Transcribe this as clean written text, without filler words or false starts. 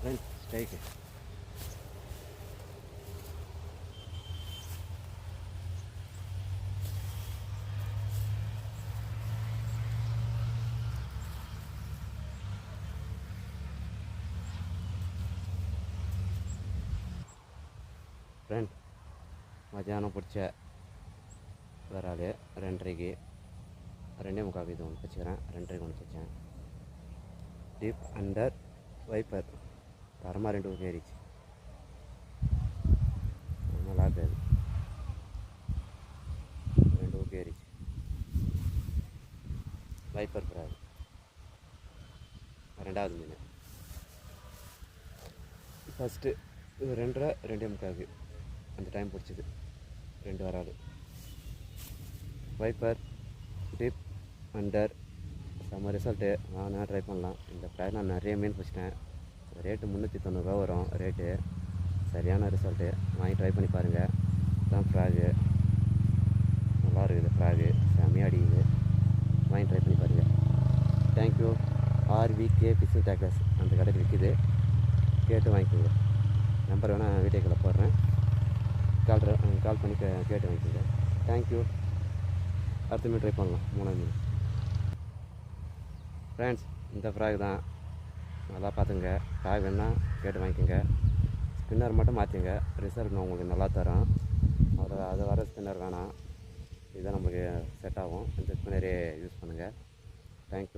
Friends strike friend மத்தியானம் பிடிச்ச வராது 2:30க்கு 2:45 இது ஒன்று வச்சுக்கிறேன். 2:30க்கு ஒன்று வச்சேன். டீப் அண்டர் வைப்பர் தரமாக 2 ஊக்கு ஏறிச்சு. நல்லா இருக்காது. 2 ஊக்கு ஏறிச்சு. வைப்பர் பிராது 2வது மீன். ஃபஸ்ட்டு 2:30 2:45 அந்த டைம் பிடிச்சிது. 2 வராது. வைப்பர் டிப் அண்டர் செம்ம ரிசல்ட்டு. நான் ட்ரை பண்ணலாம். இந்த ப்ராக் நான் நிறைய மீன் பிடிச்சிட்டேன். ரேட்டு 390 வரும் ரேட்டு. சரியான ரிசல்ட்டு. வாங்கி ட்ரை பண்ணி பாருங்கள். இதுதான் ஃப்ராகு. நல்லா இருக்குது ஃப்ராகு. செம்மையாக அடிக்குது. வாங்கி ட்ரை பண்ணி பாருங்கள். தேங்க்யூ. RVK ஃபிஷிங் டேக்கர்ஸ் அந்த கடைக்கு விற்கிது. கேட்டு வாங்கிக்கோங்க. நம்பர் வேணால் வீடியோக்களை போடுறேன். கால் பண்ணி கேட்டு வாங்கிக்கோங்க. தேங்க்யூ. அடுத்த மீன் ட்ரை பண்ணலாம். 3வது மீன். ஃப்ரெண்ட்ஸ் இந்த ஃப்ராக் தான். நல்லா பார்த்துங்க. ஃப்ராக் வேணால் கேட்டு வாங்கிக்கோங்க. ஸ்பின்னர் மட்டும் மாற்றிங்க. ரிசல்ட் நான் உங்களுக்கு நல்லா தரோம். அது வர ஸ்பின்னர் வேணாம். இதுதான் நம்மளுக்கு செட் ஆகும். இந்த ஸ்பின்னரே யூஸ் பண்ணுங்கள். தேங்க்யூ.